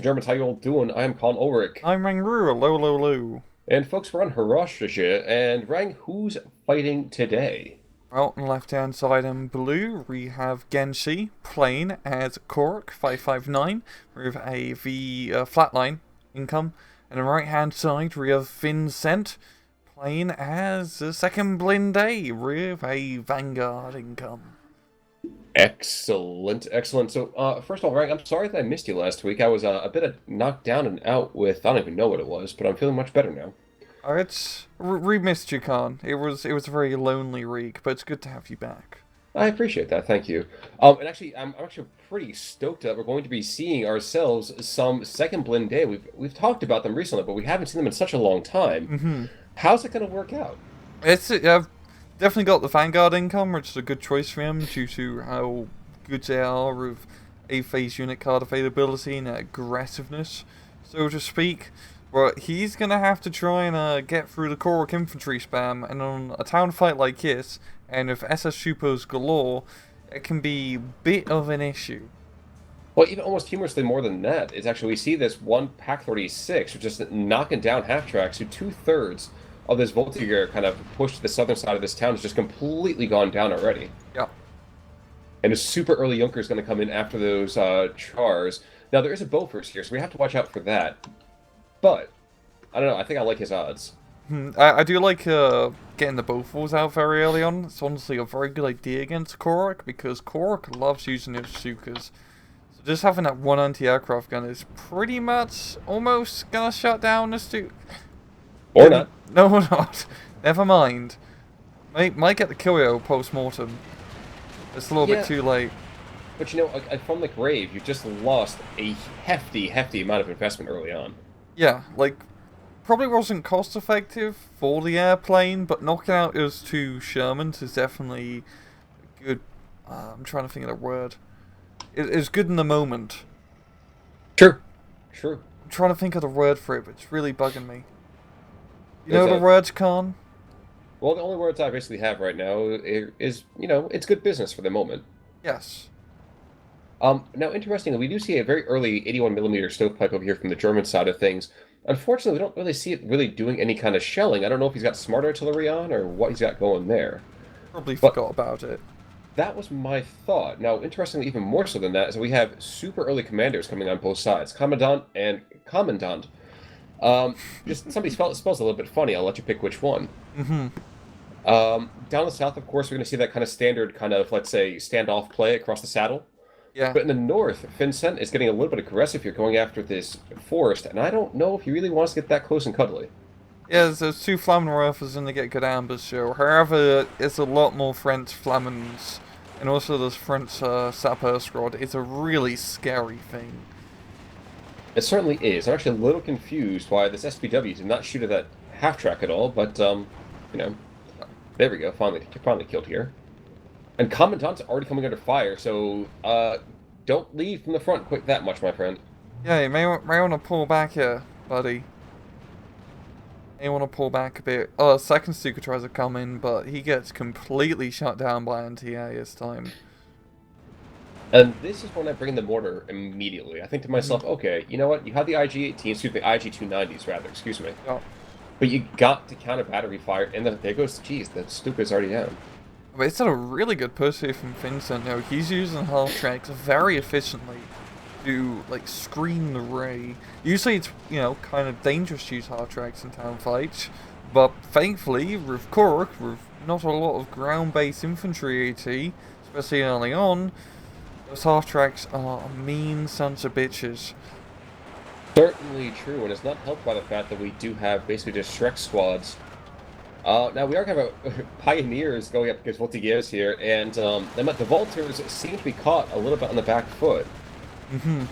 Germans, how you all doing? I'm Colin Ulrich. I'm Rangru, low, low, low. And folks, we're on Hiroshige, and Rang, who's fighting today? Well, on the left-hand side in blue, we have Gensei playing as Korok 559 with a flatline income. And on the right-hand side, we have Finzent playing as a second Blinde with a Vanguard income. Excellent, excellent. So, first of all, Rang, I'm sorry that I missed you last week. I was a bit knocked down and out with, I don't even know what it was, but I'm feeling much better now. It's missed you, Khan. It was a very lonely week, but it's good to have you back. I appreciate that, thank you. And actually, I'm actually pretty stoked that we're going to be seeing ourselves some second Blend Day. We've talked about them recently, but we haven't seen them in such a long time. Mm-hmm. How's it going to work out? I've definitely got the Vanguard income, which is a good choice for him due to how good they are with a phase unit card availability and aggressiveness, so to speak. But he's gonna have to try and get through the Korok infantry spam, and on a town fight like this, and with SS Supers galore, it can be a bit of an issue. Well, even almost humorously more than that is actually we see this one Pack 36, which is knocking down half tracks, so two-thirds of this Voltigeur kind of pushed to the southern side of this town has just completely gone down already. Yeah. And a super early Junker is going to come in after those chars. Now, there is a Bofors here, so we have to watch out for that. But, I don't know, I think I like his odds. I do like getting the Bofors out very early on. It's honestly a very good idea against Korok, because Korok loves using his Sukas. So just having that one anti-aircraft gun is pretty much almost gonna shut down this dude. Or not. No, we're not. Never mind. Might get the Killio post-mortem. It's a little bit too late. But you know, from the grave, you just lost a hefty, hefty amount of investment early on. Yeah, like, probably wasn't cost-effective for the airplane, but knocking out those two Shermans is definitely good. I'm trying to think of the word. It's good in the moment. True. True. I'm trying to think of the word for it, but it's really bugging me. You There's know the words, Khan? Well, the only words I basically have right now is, you know, it's good business for the moment. Yes. Now, interestingly, we do see a very early 81mm stovepipe over here from the German side of things. Unfortunately, we don't really see it really doing any kind of shelling. I don't know if he's got smart artillery on or what he's got going there. Probably But forgot about it. that was my thought. Now, interestingly, even more so than that, is we have super early commanders coming on both sides, Commandant and Commandant. Just somebody spells a little bit funny. I'll let you pick which one. Mm-hmm. Down the south, of course, we're going to see that kind of standard kind of, let's say, standoff play across the saddle. Yeah. But in the north, Finzent is getting a little bit aggressive here, going after this forest, and I don't know if he really wants to get that close and cuddly. Yeah, there's two Flamen rifles and they get good ambers, so however, it's a lot more French Flamens, and also this French sapper squad. It's a really scary thing. It certainly is. I'm actually a little confused why this SPW did not shoot at that half track at all, but, you know, there we go, finally killed here. And Commandant's already coming under fire, so, don't leave from the front quick that much, my friend. Yeah, you may want to pull back here, buddy. May want to pull back a bit. Oh, second Stuka tries to come in, but he gets completely shut down by NTA this time. And this is when I bring in the mortar immediately. I think to myself, okay, you know what? You have the IG-18, excuse me, IG-290s rather, excuse me. Yeah. But you got to counter battery fire, and then there goes, geez, the Stuka's already down. But it's had a really good push here from Finzent now. He's using half tracks very efficiently to, like, screen the ray. Usually it's, you know, kind of dangerous to use half tracks in town fights, but thankfully, with Korok, with not a lot of ground-based infantry AT, especially early on, those half tracks are mean sons of bitches. Certainly true, and it's not helped by the fact that we do have basically just Shrek squads. Now, we are kind of pioneers going up against Voltigeurs here, and the Volters seem to be caught a little bit on the back foot. Mm-hmm.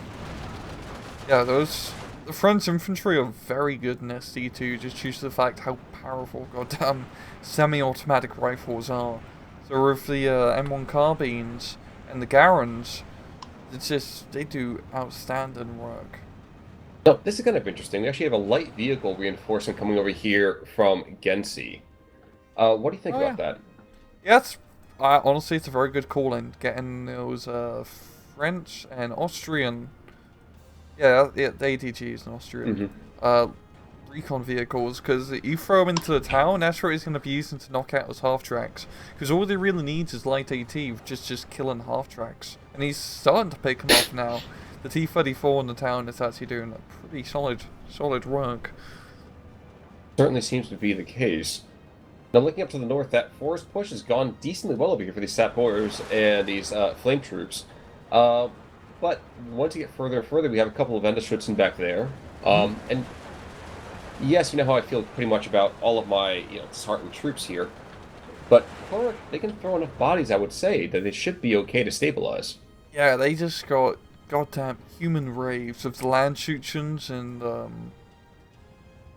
Yeah, the French infantry are very good in SD2, just due to the fact how powerful goddamn semi-automatic rifles are. So with the M1 carbines and the Garons, they do outstanding work. Now, this is kind of interesting. We actually have a light vehicle reinforcement coming over here from Gensei. What do you think about that? Yeah, honestly, it's a very good call in getting those French and Austrian Yeah, the ATG is an Austrian. Hmm. Uh, recon vehicles, because you throw them into the town, that's what he's going to be using to knock out those half-tracks. Because all he really needs is light AT, just killing half-tracks. And he's starting to pick them off now. The T-34 in the town is actually doing a pretty solid work. Certainly seems to be the case. Now, looking up to the north, that forest push has gone decently well over here for these sapeurs and these flame troops. Uh, but once you get further and further, we have a couple of Enderschützen back there. Mhm. And yes, you know how I feel pretty much about all of my, disheartened troops here. But Korok, they can throw enough bodies, I would say, that it should be okay to stabilize. Yeah, they just got goddamn human raves of the Landschützens and the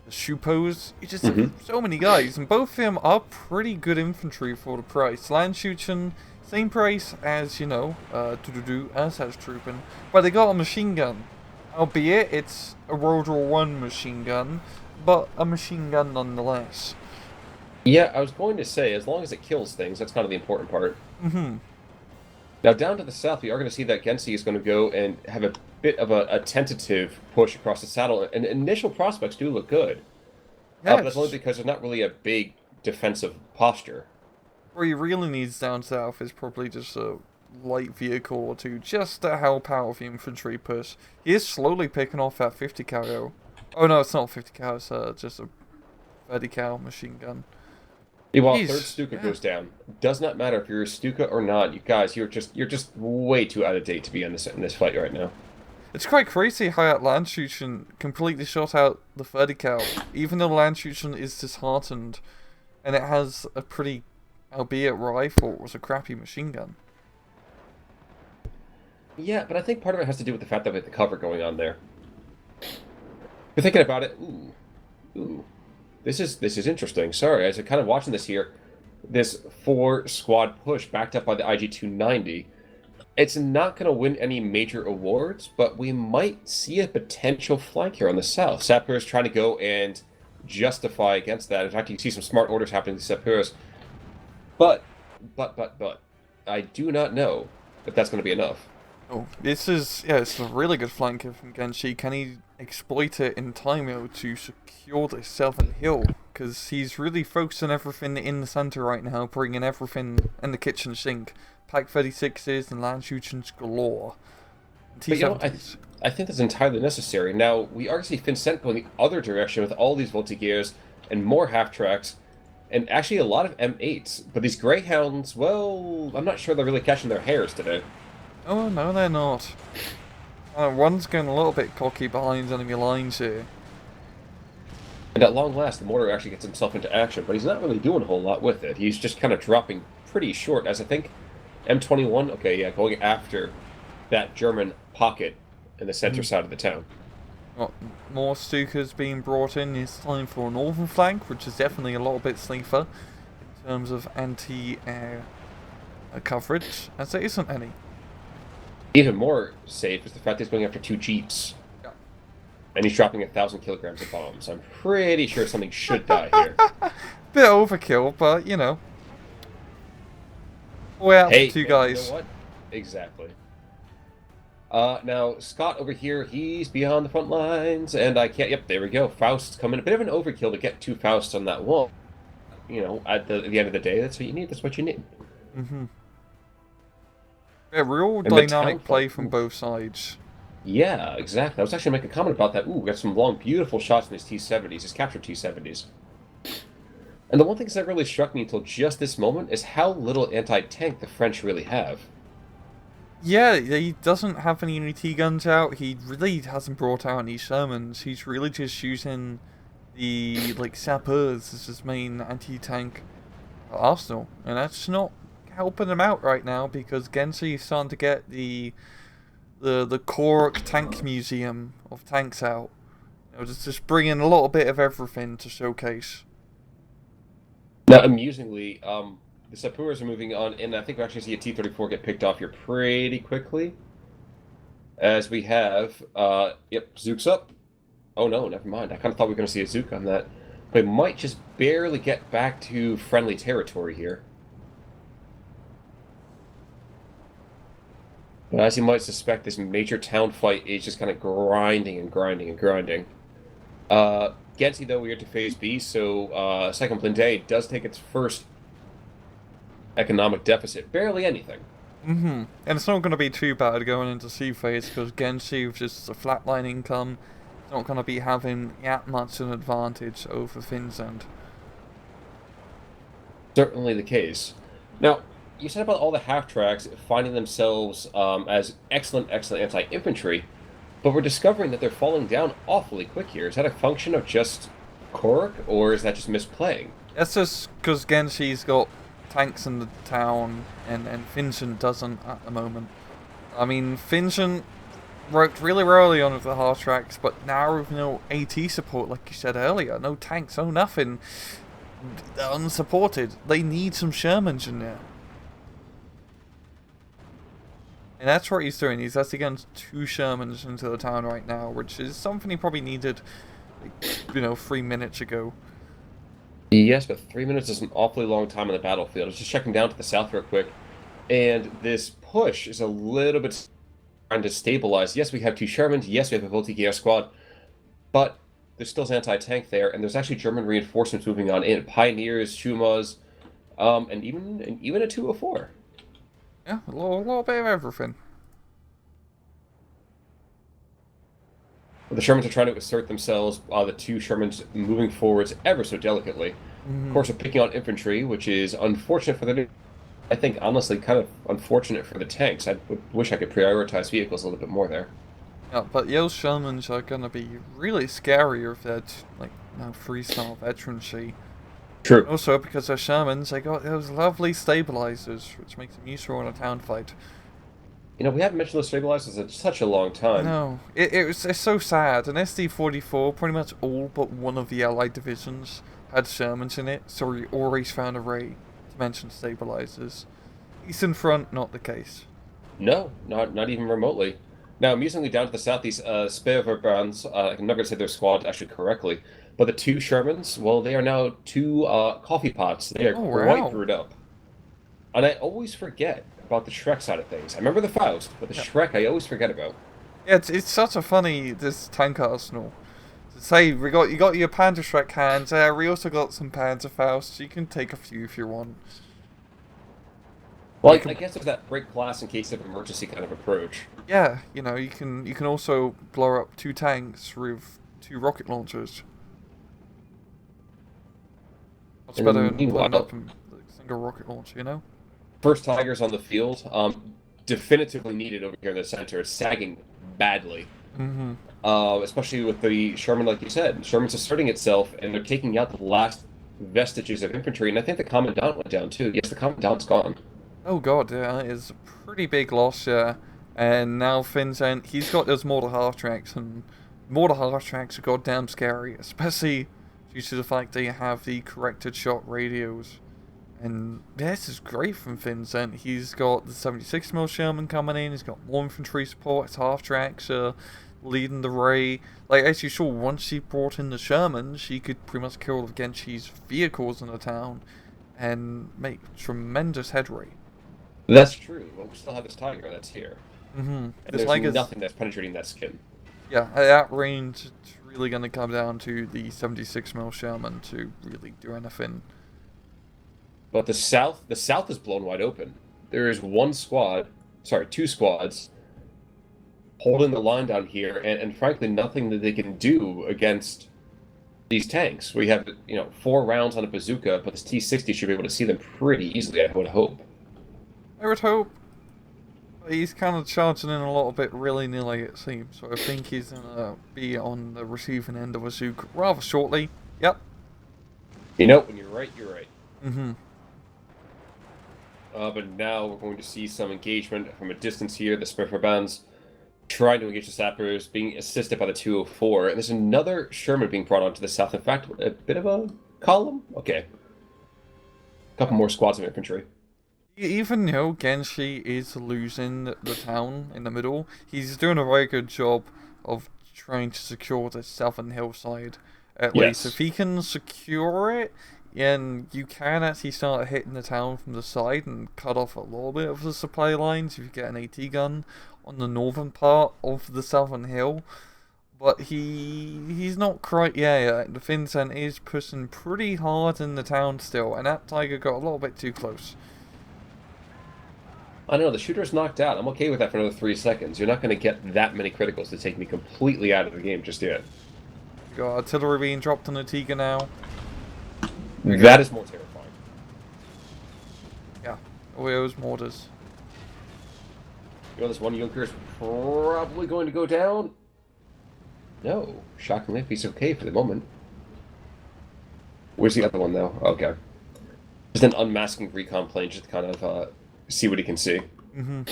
Shupos. You just have Hmm. so many guys, and both of them are pretty good infantry for the price. Landschützen, same price as, as has Truppen, but they got a machine gun. Albeit it's a World War One machine gun, but a machine gun nonetheless. Yeah, I was going to say, as long as it kills things, that's kind of the important part. Mm-hmm. Now, down to the south, we are going to see that Gensei is going to go and have a bit of a tentative push across the saddle, and initial prospects do look good. Yeah, But that's only because there's not really a big defensive posture. where he really needs down south is probably just a light vehicle or two, just to help out with the infantry push. He is slowly picking off that 50 cal though. Oh no, it's not 50 cal, it's just a 30 cal machine gun. Yeah, while third Jeez, Stuka yeah. goes down, does not matter if you're a Stuka or not. You guys, you're just way too out of date to be in this fight right now. It's quite crazy how that Landshooten completely shot out the 30 cal, even though Landshooten is disheartened, and it has a pretty, albeit rifle, it was a crappy machine gun. Yeah, but I think part of it has to do with the fact that we have the cover going on there. You're thinking about it. Ooh, this is interesting. Sorry, as I'm kind of watching this here, this four squad push backed up by the IG-290. It's not going to win any major awards, but we might see a potential flank here on the south. Sapeurs trying to go and justify against that. In fact, you can see some smart orders happening to Sapeurs. But, I do not know if that's going to be enough. Oh, this is, yeah, it's a really good flanker from Gensei. Can he exploit it in time though to secure the southern hill? Because he's really focusing everything in the centre right now, bringing everything in the kitchen sink. Pack 36s and Landschutzens galore. And But T70s. I think that's entirely necessary. Now, we are see Finzent going the other direction with all these Voltigears and more half-tracks, and actually a lot of M8s. But these Greyhounds, well, I'm not sure they're really catching their hairs today. Oh, no, they're not. One's going a little bit cocky behind enemy lines here. And at long last, the mortar actually gets himself into action, but he's not really doing a whole lot with it. He's just kind of dropping pretty short, as I think M21, okay, yeah, going after that German pocket in the center side of the town. Got more Stukas being brought in. It's time for a northern flank, which is definitely a little bit safer in terms of anti-air coverage, as there isn't any. Even more safe is the fact that he's going after two Jeeps, Yeah. and he's dropping 1,000 kilograms of bombs. I'm pretty sure something should die here. Bit overkill, but you know. Way out for Hey, two man, you know guys. what? Exactly. Now, Scott over here, he's beyond the front lines, and I can't, yep, there we go. Faust's coming. A bit of an overkill to get two Fausts on that wall. At the end of the day, that's what you need. That's what you need. Mm-hmm. Yeah, real And the dynamic town play flank. from Ooh. both sides. Yeah, exactly. I was actually making a comment about that. Ooh, we got some long, beautiful shots from these T-70s, these captured T-70s. And the one thing that really struck me until just this moment is how little anti-tank the French really have. Yeah, he doesn't have any UT guns out. He really hasn't brought out any Shermans. He's really just using the sappers as his main anti-tank arsenal, and that's not helping him out right now because Gensei is starting to get the Korok Tank Museum of tanks out. Just bringing a little bit of everything to showcase. Now, amusingly, the Sapeurs are moving on, and I think we actually see a T-34 get picked off here pretty quickly. As we have, yep, Zook's up. Oh no, never mind. I kind of thought we were going to see a Zook on that. But we might just barely get back to friendly territory here. But as you might suspect, this major town fight is just kind of grinding and grinding and grinding. Gensei, though, we are to phase B, so Second Plinde does take its first economic deficit. Barely anything. And it's not going to be too bad going into C phase because Gensei, with just a flatline income, is not going to be having that much an advantage over Finzent. Certainly the case. Now, you said about all the half tracks finding themselves as excellent, excellent anti-infantry, but we're discovering that they're falling down awfully quick here. Is that a function of just Korok, or is that just misplaying? That's just because Gensei's got tanks in the town and Finzent doesn't at the moment. I mean, Finzent worked really early on with the hard tracks, but now with no AT support, like you said earlier, no tanks, no nothing, they're unsupported. They need some Shermans in there. And that's what he's doing. He's actually getting 2 Shermans into the town right now, which is something he probably needed, like, 3 minutes ago. Yes, but 3 minutes is an awfully long time on the battlefield. I was just checking down to the south real quick, and this push is a little bit trying to stabilize. Yes, we have 2 Shermans. Yes, we have a full TKR squad, but there's still anti-tank there, and there's actually German reinforcements moving on in. Pioneers, Chumas, and even a 204. Yeah, a little bit of everything. The Shermans are trying to assert themselves, the 2 Shermans moving forwards ever so delicately. Of Mm-hmm. course, we're picking on infantry, which is unfortunate for the. I think, honestly, kind of unfortunate for the tanks. I wish I could prioritize vehicles a little bit more there. Yeah, but those Shermans are gonna be really scary if they're like now 3-star veterancy. True. Also, because they're Shermans, they got those lovely stabilizers, which makes them useful in a town fight. We haven't mentioned those stabilizers in such a long I time. know. It's so sad. An SD-44, pretty much all but one of the Allied divisions had Shermans in it, so we always found a way to mention stabilizers. Eastern Front, not the case. No, not even remotely. Now, amusingly, down to the southeast, Speerverbrands, I'm not going to say their squad actually correctly, but the 2 Shermans, well, they are now 2 coffee pots. They are Oh quite wow. brewed up. And I always forget about the Shrek side of things. I remember the Faust, but the Yeah, Shrek I always forget about. yeah it's such a funny this tank arsenal. To say you got your Panda Shrek hands there. We also got some Panzer Faust. You can take a few if you want. Well, You I can guess there's that break class in case of emergency kind of approach. Yeah, you can also blow up 2 tanks with 2 rocket launchers. Much And better then, than blowing up meanwhile, a single rocket launcher. first Tigers on the field, definitively needed over here in the center, sagging badly. Mm-hmm. Especially with the Sherman, like you said. Sherman's asserting itself, and they're taking out the last vestiges of infantry. And I think the commandant went down too. Yes, the commandant's gone. Oh god, yeah, it's a pretty big loss, yeah. And now Finzent, he's got those mortar half tracks, and mortar half tracks are goddamn scary, especially due to the fact they have the corrected shot radios. And this is great from Finzent. He's got the 76mm Sherman coming in, he's got more infantry support, his half tracks are leading the ray. Like, as you saw, once she brought in the Sherman, she could pretty much kill Genshi's vehicles in the town and make tremendous headway. That's true. But we still have this Tiger that's here, and This there's Tiger's, nothing that's penetrating that skin. yeah, at that range, it's really going to come down to the 76mm Sherman to really do anything. But the south is blown wide open. There is one squad, sorry, 2 squads holding the line down here, and frankly, nothing that they can do against these tanks. We have, 4 rounds on a bazooka, but this T-60 should be able to see them pretty easily, I would hope. I would hope. But he's kind of charging in a little bit willy-nilly, it seems. So I think he's going to be on the receiving end of a Zook rather shortly. Yep. When you're right, you're right. Mm-hmm. But now we're going to see some engagement from a distance here. The Spitfire bands trying to engage the sappers, being assisted by the 204. And there's another Sherman being brought onto the south. In fact, a bit of a column? Okay. A couple more squads of infantry. Even though Genshi is losing the town in the middle, he's doing a very good job of trying to secure the southern hillside. At least, if Yes. he can secure it, And you can actually start hitting the town from the side and cut off a little bit of the supply lines if you get an AT gun on the northern part of the southern hill. But he's not quite yet. The Finzent is pushing pretty hard in the town still, and that tiger got a little bit too close. I don't know, the shooter's knocked out. I'm okay with that for another 3 seconds. You're not going to get that many criticals to take me completely out of the game just yet. Got artillery being dropped on the tiger now. That is more terrifying. Yeah, all those mortars. You know, this one Junker is probably going to go down. No, shockingly, he's okay for the moment. Where's the other one, though? Okay. Just an unmasking recon plane just to kind of see what he can see. Mm-hmm.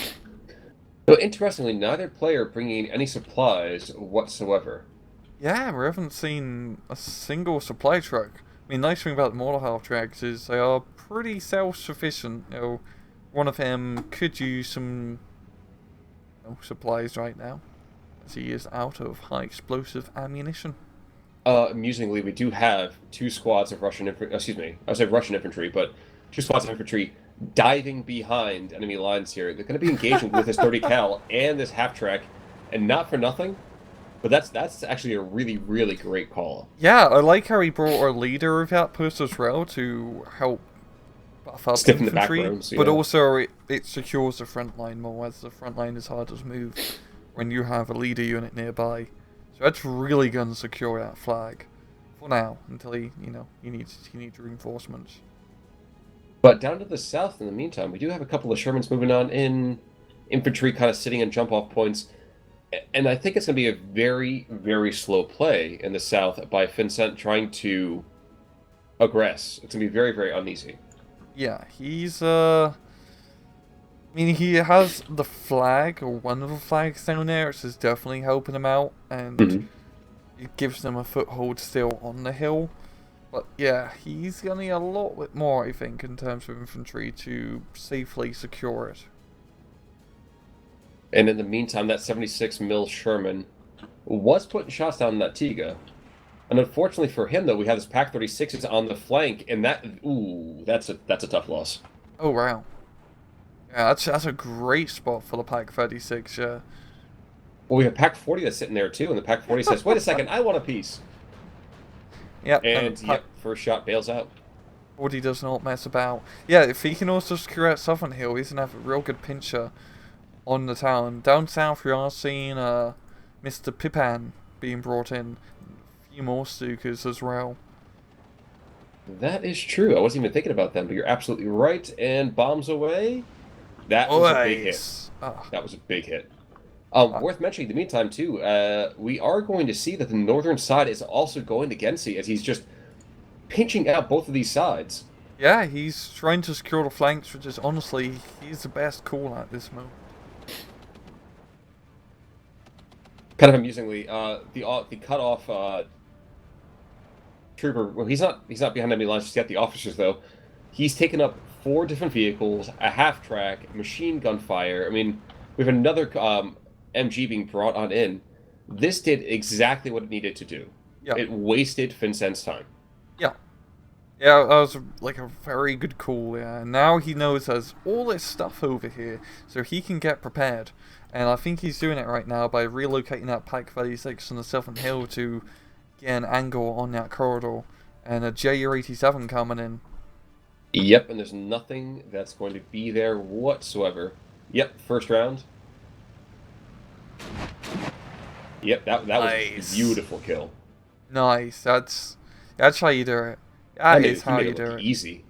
But interestingly, neither player bringing any supplies whatsoever. Yeah, we haven't seen a single supply truck. I mean, nice thing about the mortar half tracks is they are pretty self-sufficient. You know, one of them could use some supplies right now, as he is out of high explosive ammunition. Amusingly, we do have two squads of Russian infantry. Excuse me, I said Russian infantry, but two squads of infantry diving behind enemy lines here. They're going to be engaging with this 30 cal and this half track, and not for nothing. But that's actually a really, really great call. Yeah, I like how he brought our leader of outpost as well to help buff up Stiffen the back infantry, rows, but yeah. also it secures the front line more, as the front line is hard to move when you have a leader unit nearby. So that's really going to secure that flag for now until he needs reinforcements. But down to the south, in the meantime, we do have a couple of Shermans moving on in infantry, kind of sitting in jump-off points. And I think it's going to be a very, very slow play in the south by Finzent trying to aggress. It's going to be very, very uneasy. Yeah, he's I mean, he has the flag, or one of the flags down there, which is definitely helping him out, and it gives them a foothold still on the hill. But yeah, he's gonna need a lot bit more, I think, in terms of infantry to safely secure it. And in the meantime, that 76 mil Sherman was putting shots down that Tiga. And unfortunately for him, though, we have this Pac 36s on the flank, and that's a tough loss. Oh wow. Yeah, that's a great spot for the Pac 36, yeah. Well, we have Pac 40 that's sitting there too, and the Pac 40 says, "Wait a second, I want a piece." Yep, And yep, first shot bails out. 40 does not mess about. Yeah, if he can also secure out Southern Hill, he's gonna have a real good pincher on the town. Down south, we are seeing Mr. Pipan being brought in. A few more Stukers as well. That is true. I wasn't even thinking about them, but you're absolutely right. And bombs away. That was a big hit. That was a big hit. Worth mentioning in the meantime, too, we are going to see that the northern side is also going to Gensei as he's just pinching out both of these sides. Yeah, he's trying to secure the flanks, which is honestly, he's the best call at this moment. Kind of amusingly, the cut-off trooper, well, he's not behind enemy lines just yet, the officers, though. He's taken up 4 different vehicles, a half-track, machine gun fire. I mean, we have another MG being brought on in. This did exactly what it needed to do. Yeah. It wasted Finzent's time. Yeah. Yeah, that was like a very good call, yeah. And now he knows there's all this stuff over here, so he can get prepared. And I think he's doing it right now by relocating that Pac 36 on the southern hill to get an angle on that corridor. And a JU-87 coming in. Yep, and there's nothing that's going to be there whatsoever. Yep, first round. Yep, that Nice. was a beautiful kill. Nice, that's how you do it. That is how you do it. Easy.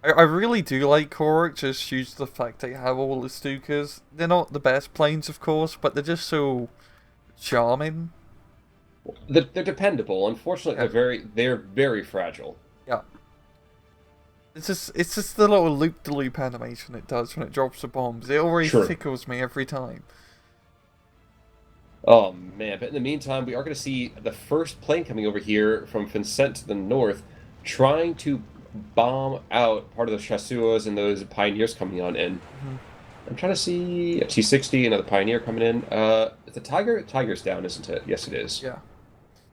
I really do like Korok, just due to the fact they have all the Stukers. They're not the best planes, of course, but they're just so charming. They're dependable. Unfortunately, Yeah. they're very fragile. Yeah. It's just the little loop-de-loop animation it does when it drops the bombs. It always tickles me every time. Oh man, but in the meantime, we are going to see the first plane coming over here from Finzent to the north, trying to bomb out part of the Chassuas and those Pioneers coming on in. I'm trying to see a T-60, another Pioneer coming in. Is the Tiger's down, isn't it? Yes, it is. Yeah.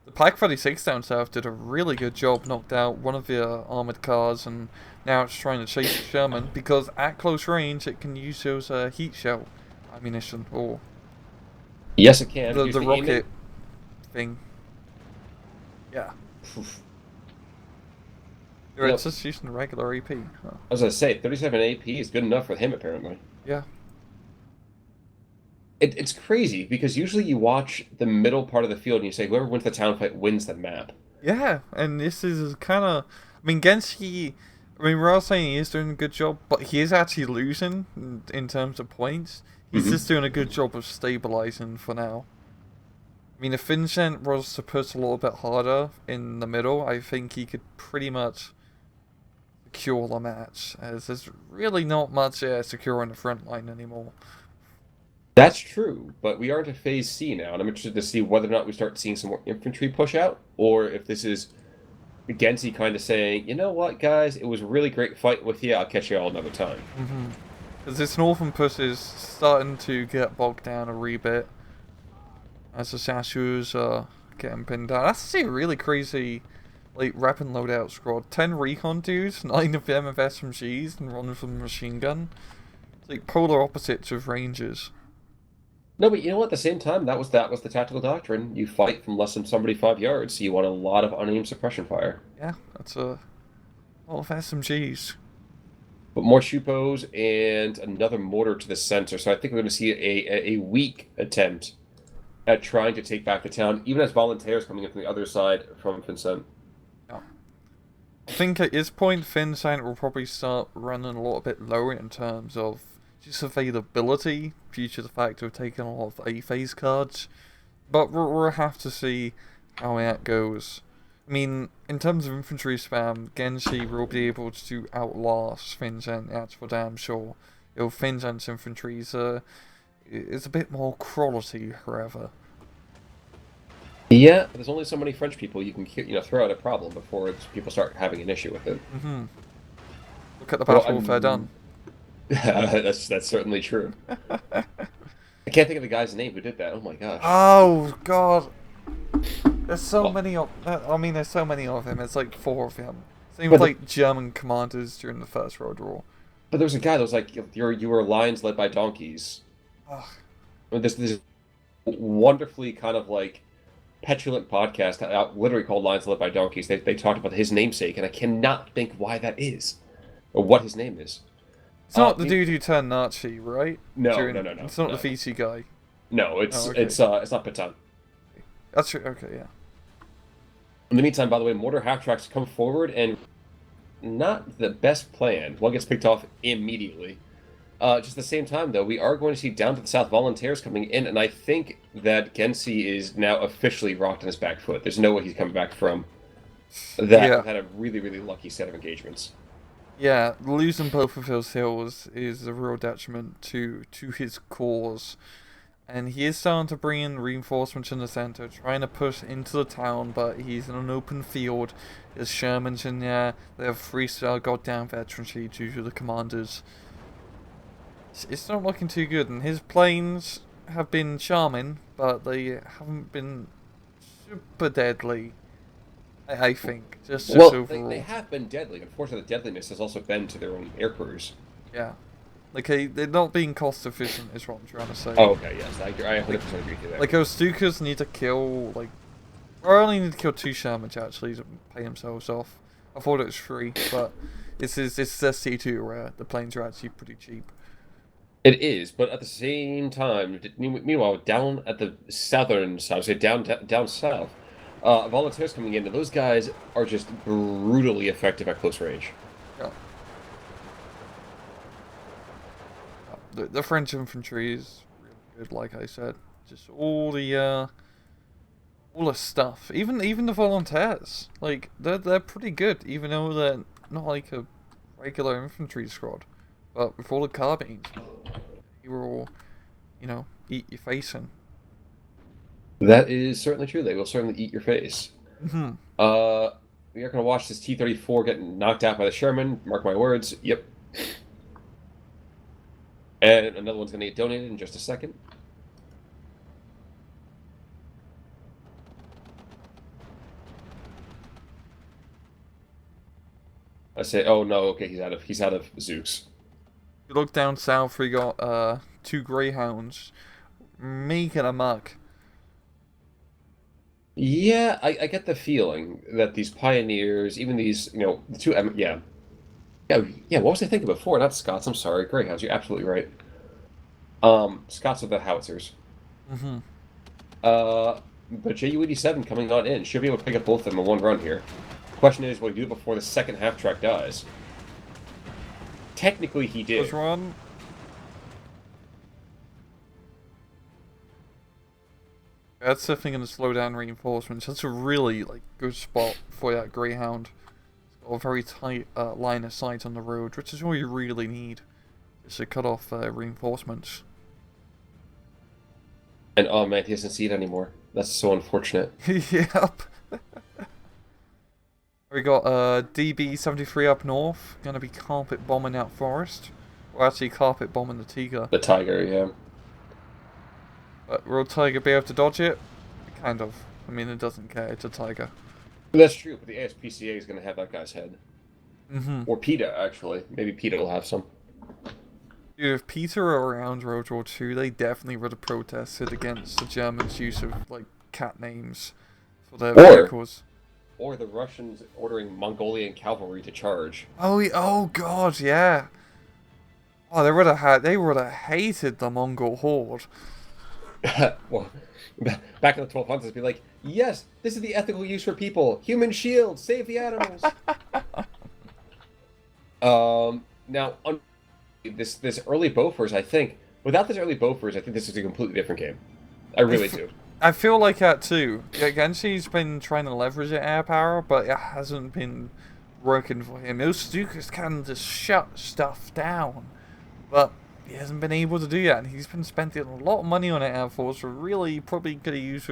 The Pack 36 down south did a really good job, knocked out one of the armored cars, and now it's trying to chase the Sherman because at close range it can use those heat shell ammunition or Yes, it can. Here's the the aiming. rocket thing. Yeah. You know, It's just using regular AP. Huh. as I say, 37 AP is good enough for him, apparently. Yeah. It's crazy because usually you watch the middle part of the field and you say whoever wins the town fight wins the map. Yeah, and this is kind of. I mean, Gensei. I mean, we're all saying he is doing a good job, but he is actually losing in terms of points. He's just Hmm. doing a good job of stabilizing for now. I mean, if Finzent was to push a little bit harder in the middle, I think he could pretty much secure the match, as there's really not much secure in the front line anymore. That's true, but we are into Phase C now, and I'm interested to see whether or not we start seeing some more infantry push out, or if this is Gensei kind of saying, you know what, guys, it was a really great fight with you. I'll catch you all another time. Because this northern push is starting to get bogged down a wee bit, as the Sashu's getting pinned down. That's actually a really crazy, like, weapon loadout squad. 10 recon dudes, 9 of them have SMGs, and 1 of them machine gun. It's like polar opposites of rangers. No, but you know what? At the same time, that was the tactical doctrine. You fight from less than 75 yards, so you want a lot of unaimed suppression fire. Yeah, that's a lot of SMGs. But more Shupos and another mortar to the center, so I think we're going to see a weak attempt at trying to take back the town, even as volunteers coming in from the other side from Finzent. Yeah. I think at this point, Finzant will probably start running a little bit lower in terms of just availability, due to the fact of taking a lot of A-phase cards. But we'll have to see how that goes. I mean, in terms of infantry spam, Gensei will be able to outlast Finzent, that's for damn sure. Finzent's infantry is a bit more quality, however. Yeah, there's only so many French people you can throw at a problem before people start having an issue with it. Look at the Well, Battle of Verdun. that's certainly true. I can't think of the guy's name who did that. Oh my gosh. Oh god, there's so Well, many of. I mean, there's so many of them. It's like 4 of them. Same with but like German commanders during the First World War. but there was a guy that was like, you were lions led by donkeys." Ugh. I mean, this wonderfully kind of like petulant podcast literally called "Lions Led by Donkeys." They talked about his namesake, and I cannot think why that is or what his name is. It's not the Maybe, dude who turned Nazi, right? no, no, no, no, It's not the no, VC guy. no. Oh, okay. It's not Patan. That's true. Okay, yeah. In the meantime, by the way, mortar half tracks come forward and not the best plan. One gets picked off immediately. Just at the same time, though, we are going to see down to the south volunteers coming in, and I think that Gensei is now officially rocked on his back foot. There's no way he's coming back from that. Yeah. We've had a really, really lucky set of engagements. Yeah, losing both of those hills is a real detriment to his cause. And he is starting to bring in reinforcements in the center, trying to push into the town, but he's in an open field. There's Shermans in there. They have 3-star goddamn veterancy due to the commanders. It's not looking too good, and his planes have been charming, but they haven't been super deadly, I think. Just Well, overall. they have been deadly. Unfortunately, the deadliness has also been to their own air crews. Yeah. Like, they're not being cost efficient, is what I'm trying to say. Oh, okay, yes, I 100% agree with you there. Like, those Stukas need to kill, like, or only need to kill 2 Shermans actually to pay themselves off. I thought it was 3, but it's C2 where the planes are actually pretty cheap. It is, but at the same time, meanwhile, down at the southern side, I would say down south, volunteers coming in, and those guys are just brutally effective at close range. Yeah. The French infantry is really good, like I said. Just all the stuff. Even the volunteers, like they're pretty good, even though they're not like a regular infantry squad. But with all the carbines, you will all, eat your face in. That is certainly true. They will certainly eat your face. Hmm. We are going to watch this T-34 get knocked out by the Sherman. Mark my words. Yep. And another one's going to get donated in just a second. say, oh no, okay, he's out of Zooks. You look down south, we got two greyhounds making a muck. Yeah, I get the feeling that these pioneers, even these, the two, yeah. What was I thinking before? Not Scots. I'm sorry, Greyhounds. You're absolutely right. Scots are the howitzers. Mm-hmm. But JU-87 coming on in should be able to pick up both of them in one run here. Question is, will he do it before the second half track dies? Technically, he did. First run. That's definitely going to slow down reinforcements. That's a really good spot for that greyhound. It's got a very tight line of sight on the road, which is all you really need, is to cut off reinforcements. And oh man, he doesn't see it anymore. That's so unfortunate. Yep. We got DB-73 up north, gonna be carpet bombing out forest. Or actually carpet bombing the Tiger. The Tiger, yeah. But will Tiger be able to dodge it? Kind of. I mean, it doesn't care, it's a Tiger. But that's true, but the ASPCA is going to have that guy's head. Mm-hmm. Or PETA, actually. Maybe PETA will have some. Dude, if Peter were around World War II, they definitely would have protested against the Germans' use of, cat names for their vehicles. Or the Russians ordering Mongolian cavalry to charge. Oh god, yeah. Oh, they would have hated the Mongol horde. Well, back in the 1200s, it'd be like, yes, this is the ethical use for people. Human shield, save the animals. Now, this early Bofors, I think, without this early Bofors, I think this is a completely different game. I really do. I feel like that too. Yeah, Gensei's been trying to leverage the air power, but it hasn't been working for him. Those Stukas can just shut stuff down, but he hasn't been able to do that, and he's been spending a lot of money on the Air Force for really probably could have used,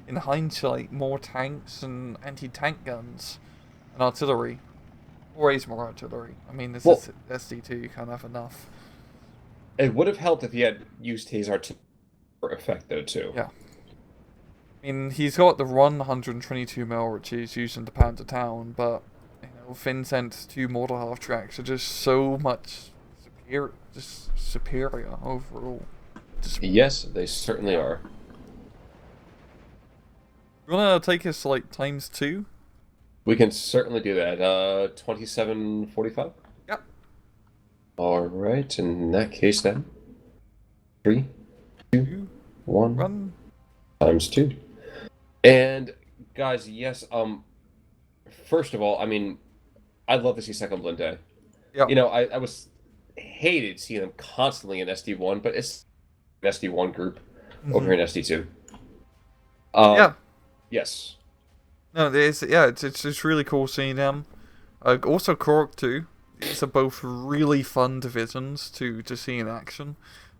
in hindsight, more tanks and anti-tank guns and artillery. Or is more artillery. I mean, this is SD2, you can't have enough. It would have helped if he had used his artillery effect, though, too. Yeah. I mean, he's got the 122 mil, which is used in the pound to town, but, Finzent's two mortar half-tracks are just so much superior overall. Yes, they certainly are. You wanna take us to, times 2? We can certainly do that. 2745? Yep. Alright, in that case then. 3, 2, 1. Run. Times 2. And, guys, yes, first of all, I mean, I'd love to see Second Blinde. Yep. I was hated seeing them constantly in SD1, but it's an SD1 group over here in SD2. Yeah. Yes. No, it's really cool seeing them. Also Korok too. These are both really fun divisions to see in action,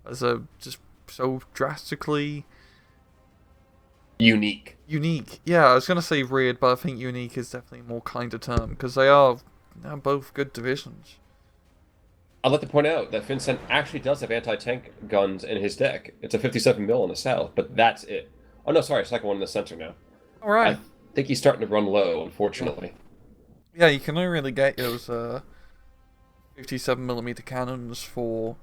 as a just so drastically unique. Yeah, I was gonna say weird, but I think unique is definitely a more kinder term because they're both good divisions. I'd like to point out that Finzent actually does have anti-tank guns in his deck. It's a 57 mil in the south, but that's it. Oh no, sorry, second one in the center now. All right. I think he's starting to run low, unfortunately. Yeah, you can only really get those 57mm cannons for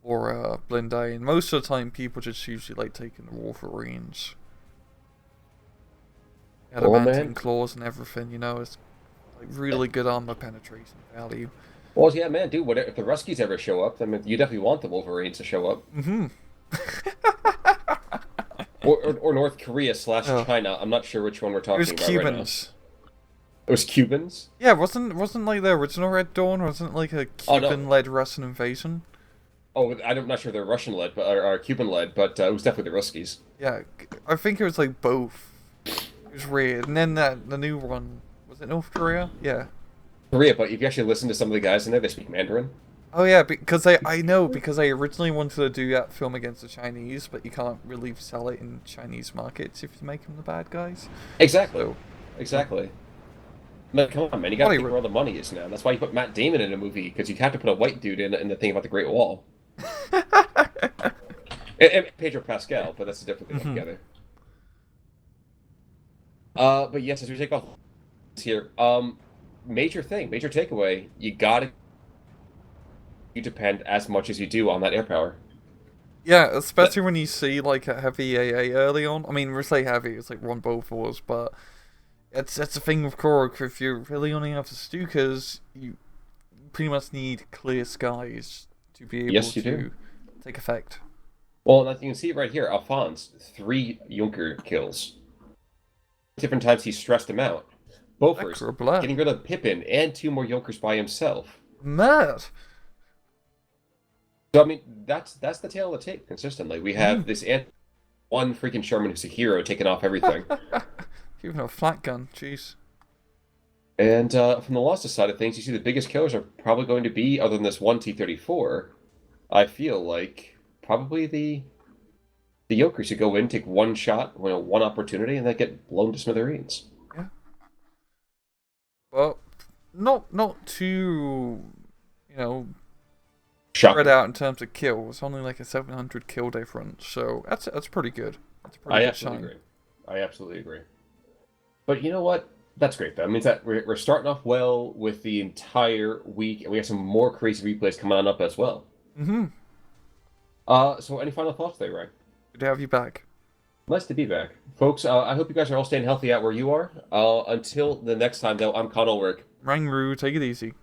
Blinde, and most of the time people just usually taking the Wolverines. Adamantium claws and everything, it's really good armor penetration value. Well, yeah, man, dude, if the Ruskies ever show up, then you definitely want the Wolverines to show up. Mm-hmm. or North Korea / China. I'm not sure which one we're talking about Cubans. right now. It was Cubans? Yeah, wasn't the original Red Dawn, wasn't it a Cuban-led Russian invasion? Oh, I'm not sure they're Russian-led, or Cuban-led, but it was definitely the Ruskies. Yeah, I think it was both. It was weird. And then the new one, was it North Korea? Yeah. Korea, but if you actually listen to some of the guys in there, they speak Mandarin. Oh yeah, because I know, because I originally wanted to do that film against the Chinese, but you can't really sell it in Chinese markets if you make them the bad guys. Exactly. So, exactly. Man, come on, man, you gotta think where all the money is now. That's why you put Matt Damon in a movie, because you have to put a white dude in the thing about the Great Wall. and Pedro Pascal, but that's a different thing altogether. But yes, as we take off here, major thing, major takeaway. You depend as much as you do on that air power. Yeah, That, especially when you see like a heavy AA early on. I mean, we say heavy, it's like one both wars, but it's a thing with Korok. If you really only have the Stukas, you pretty much need clear skies to be able yes, you do. to take effect. Well, and you can see right here, Alphonse, 3 Junker kills. Different times he stressed him out. Bofors, Extra blood. getting rid of Pippin and 2 more Junkers by himself. Mad. So I mean, that's the tail of the tape consistently. We have Mm. this one freaking Sherman who's a hero taking off everything. Even a flat gun, jeez. And from the Losses side of things, you see the biggest killers are probably going to be, other than this one T-34, I feel like probably the Jokers who go in, take one shot, one opportunity, and then get blown to smithereens. Yeah. Well, not too, you know, spread Shocking. out in terms of kills. Only like a 700 kill difference, so that's pretty good. That's a pretty I good absolutely sign. agree. I absolutely agree. But you know what? That's great. That means that we're starting off well with the entire week, and we have some more crazy replays coming on up as well. Mm-hmm. So any final thoughts there, Ray? Good to have you back. Nice to be back. Folks, I hope you guys are all staying healthy out where you are. Until the next time, though, I'm Con Ulrich. Rangru, take it easy.